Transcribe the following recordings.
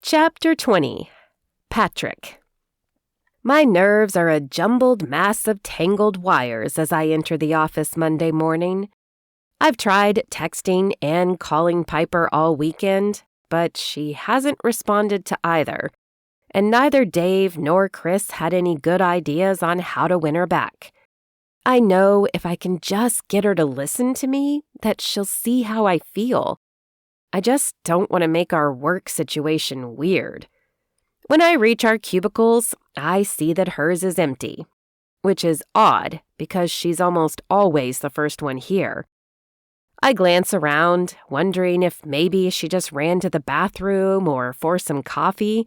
Chapter 20. Patrick. My nerves are a jumbled mass of tangled wires as I enter the office Monday morning. I've tried texting and calling Piper all weekend, but she hasn't responded to either, and neither Dave nor Chris had any good ideas on how to win her back. I know if I can just get her to listen to me, that she'll see how I feel. I just don't want to make our work situation weird. When I reach our cubicles, I see that hers is empty, which is odd because she's almost always the first one here. I glance around, wondering if maybe she just ran to the bathroom or for some coffee,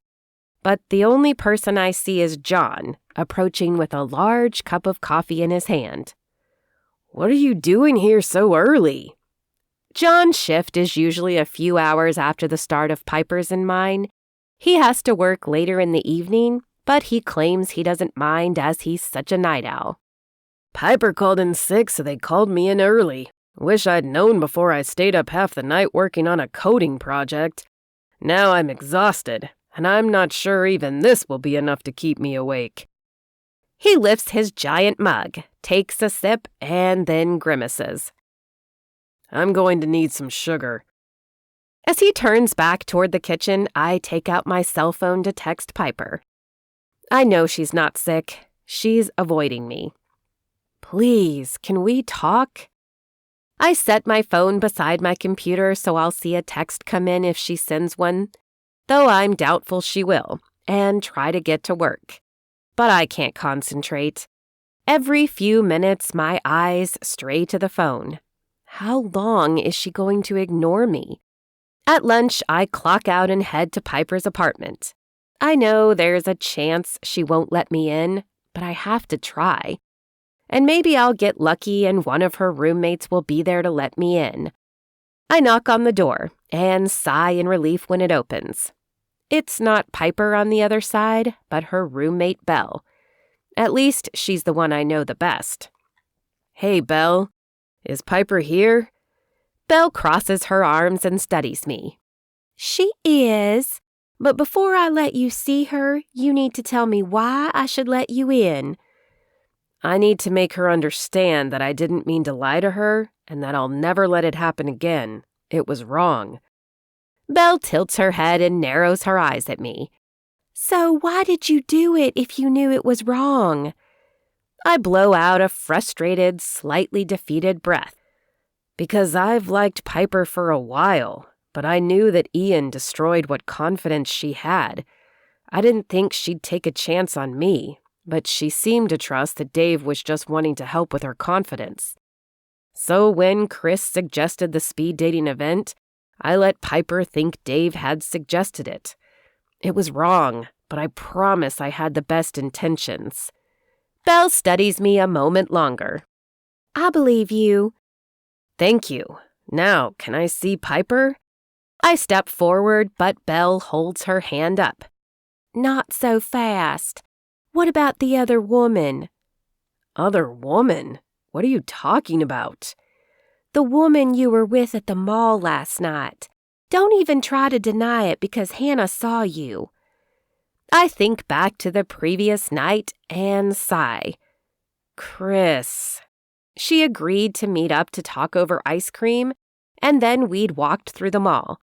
but the only person I see is John, approaching with a large cup of coffee in his hand. "What are you doing here so early?" John's shift is usually a few hours after the start of Piper's and mine. He has to work later in the evening, but he claims he doesn't mind as he's such a night owl. "Piper called in sick, so they called me in early. Wish I'd known before I stayed up half the night working on a coding project. Now I'm exhausted, and I'm not sure even this will be enough to keep me awake." He lifts his giant mug, takes a sip, and then grimaces. "I'm going to need some sugar." As he turns back toward the kitchen, I take out my cell phone to text Piper. I know she's not sick. She's avoiding me. "Please, can we talk?" I set my phone beside my computer so I'll see a text come in if she sends one, though I'm doubtful she will, and try to get to work. But I can't concentrate. Every few minutes, my eyes stray to the phone. How long is she going to ignore me? At lunch, I clock out and head to Piper's apartment. I know there's a chance she won't let me in, but I have to try. And maybe I'll get lucky and one of her roommates will be there to let me in. I knock on the door and sigh in relief when it opens. It's not Piper on the other side, but her roommate Belle. At least she's the one I know the best. "Hey, Belle. Is Piper here?" Belle crosses her arms and studies me. "She is, but before I let you see her, you need to tell me why I should let you in." "I need to make her understand that I didn't mean to lie to her and that I'll never let it happen again. It was wrong." Belle tilts her head and narrows her eyes at me. "So why did you do it if you knew it was wrong?" I blow out a frustrated, slightly defeated breath. "Because I've liked Piper for a while, but I knew that Ian destroyed what confidence she had. I didn't think she'd take a chance on me, but she seemed to trust that Dave was just wanting to help with her confidence. So when Chris suggested the speed dating event, I let Piper think Dave had suggested it. It was wrong, but I promise I had the best intentions." Belle studies me a moment longer. "I believe you." "Thank you. Now, can I see Piper?" I step forward, but Belle holds her hand up. "Not so fast. What about the other woman?" "Other woman? What are you talking about?" "The woman you were with at the mall last night. Don't even try to deny it because Hannah saw you." I think back to the previous night and sigh. Chris. She agreed to meet up to talk over ice cream, and then we'd walked through the mall.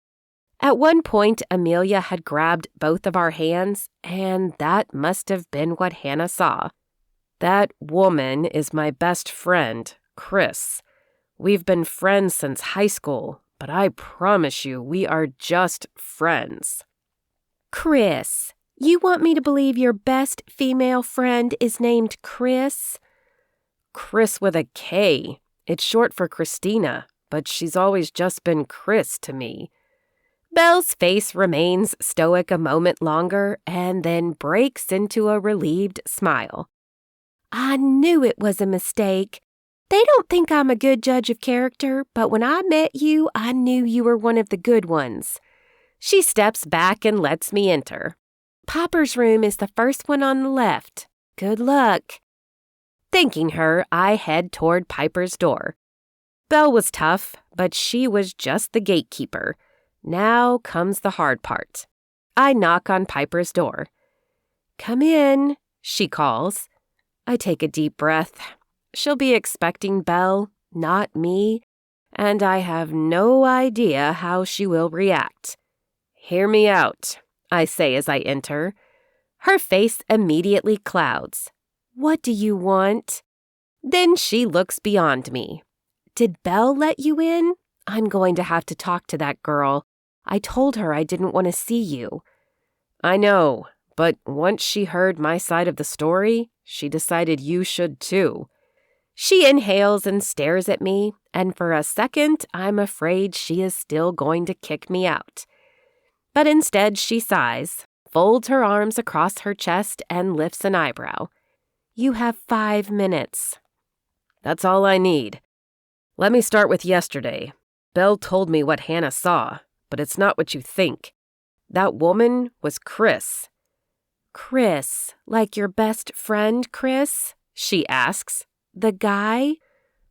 At one point, Amelia had grabbed both of our hands, and that must have been what Hannah saw. "That woman is my best friend, Chris. We've been friends since high school, but I promise you we are just friends." "Chris, you want me to believe your best female friend is named Chris?" "Chris with a K. It's short for Christina, but she's always just been Chris to me." Belle's face remains stoic a moment longer and then breaks into a relieved smile. "I knew it was a mistake. They don't think I'm a good judge of character, but when I met you, I knew you were one of the good ones." She steps back and lets me enter. "Piper's room is the first one on the left. Good luck." Thanking her, I head toward Piper's door. Belle was tough, but she was just the gatekeeper. Now comes the hard part. I knock on Piper's door. "Come in," she calls. I take a deep breath. She'll be expecting Belle, not me, and I have no idea how she will react. "Hear me out," I say as I enter. Her face immediately clouds. "What do you want?" Then she looks beyond me. "Did Belle let you in? I'm going to have to talk to that girl. I told her I didn't want to see you." "I know, but once she heard my side of the story, she decided you should too." She inhales and stares at me, and for a second, I'm afraid she is still going to kick me out. But instead, she sighs, folds her arms across her chest, and lifts an eyebrow. "You have 5 minutes. "That's all I need. Let me start with yesterday. Belle told me what Hannah saw, but it's not what you think. That woman was Chris." "Chris, like your best friend, Chris?" she asks. "The guy?"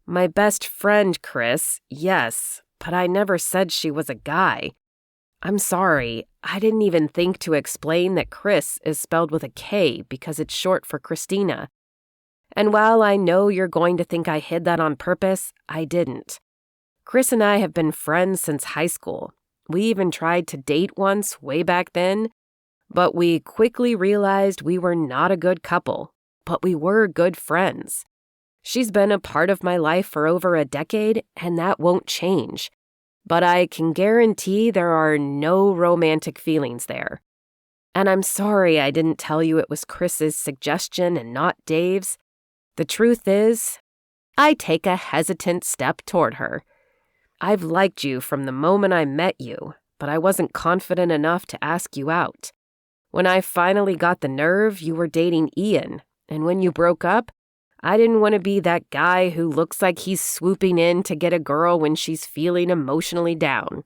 "My best friend, Chris, yes, but I never said she was a guy. I'm sorry, I didn't even think to explain that Chris is spelled with a K because it's short for Christina. And while I know you're going to think I hid that on purpose, I didn't. Chris and I have been friends since high school. We even tried to date once way back then, but we quickly realized we were not a good couple, but we were good friends. She's been a part of my life for over a decade, and that won't change. But I can guarantee there are no romantic feelings there. And I'm sorry I didn't tell you it was Chris's suggestion and not Dave's. The truth is, I take a hesitant step toward her. I've liked you from the moment I met you, but I wasn't confident enough to ask you out. When I finally got the nerve, you were dating Ian, and when you broke up, I didn't want to be that guy who looks like he's swooping in to get a girl when she's feeling emotionally down.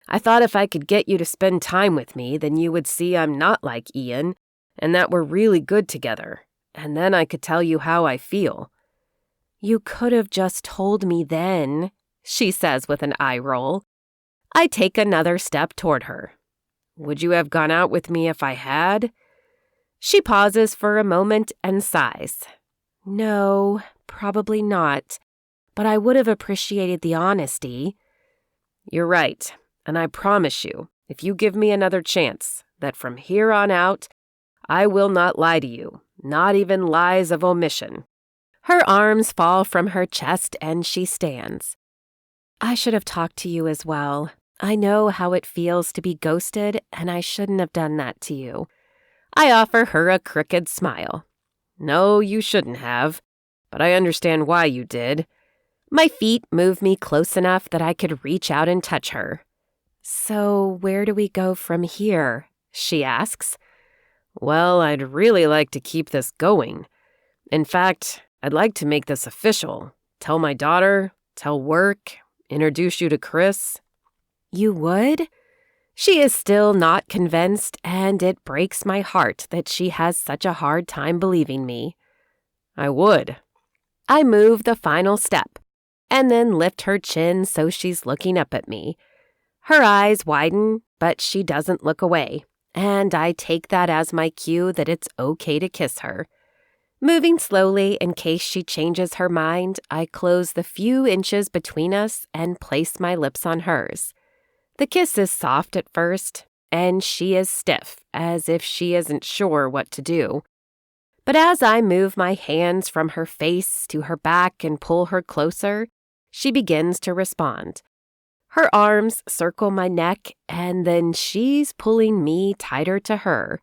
I thought if I could get you to spend time with me, then you would see I'm not like Ian, and that we're really good together, and then I could tell you how I feel." "You could have just told me then," she says with an eye roll. I take another step toward her. "Would you have gone out with me if I had?" She pauses for a moment and sighs. "No, probably not, but I would have appreciated the honesty." "You're right, and I promise you, if you give me another chance, that from here on out, I will not lie to you, not even lies of omission." Her arms fall from her chest and she stands. "I should have talked to you as well. I know how it feels to be ghosted, and I shouldn't have done that to you." I offer her a crooked smile. "No, you shouldn't have, but I understand why you did." My feet move me close enough that I could reach out and touch her. "So where do we go from here?" she asks. "Well, I'd really like to keep this going. In fact, I'd like to make this official. Tell my daughter, tell work, introduce you to Chris." "You would?" She is still not convinced, and it breaks my heart that she has such a hard time believing me. "I would." I move the final step, and then lift her chin so she's looking up at me. Her eyes widen, but she doesn't look away, and I take that as my cue that it's okay to kiss her. Moving slowly in case she changes her mind, I close the few inches between us and place my lips on hers. The kiss is soft at first, and she is stiff, as if she isn't sure what to do. But as I move my hands from her face to her back and pull her closer, she begins to respond. Her arms circle my neck, and then she's pulling me tighter to her.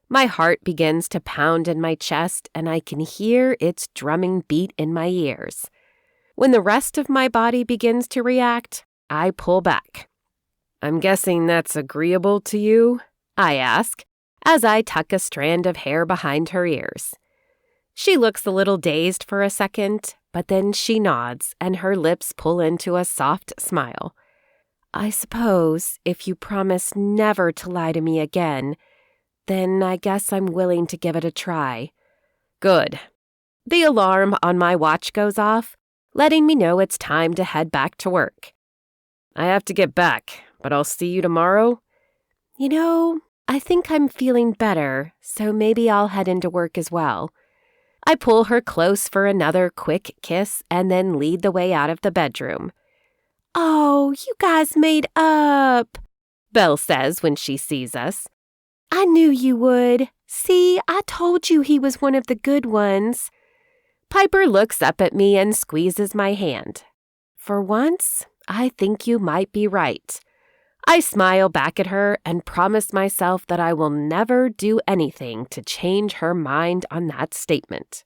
My heart begins to pound in my chest, and I can hear its drumming beat in my ears. When the rest of my body begins to react, I pull back. "I'm guessing that's agreeable to you?" I ask, as I tuck a strand of hair behind her ears. She looks a little dazed for a second, but then she nods, and her lips pull into a soft smile. "I suppose if you promise never to lie to me again, then I guess I'm willing to give it a try." Good. The alarm on my watch goes off, letting me know it's time to head back to work. "I have to get back, but I'll see you tomorrow." I think I'm feeling better, so maybe I'll head into work as well. I pull her close for another quick kiss and then lead the way out of the bedroom. "Oh, you guys made up," Belle says when she sees us. "I knew you would. See, I told you he was one of the good ones." Piper looks up at me and squeezes my hand. "For once, I think you might be right." I smile back at her and promise myself that I will never do anything to change her mind on that statement.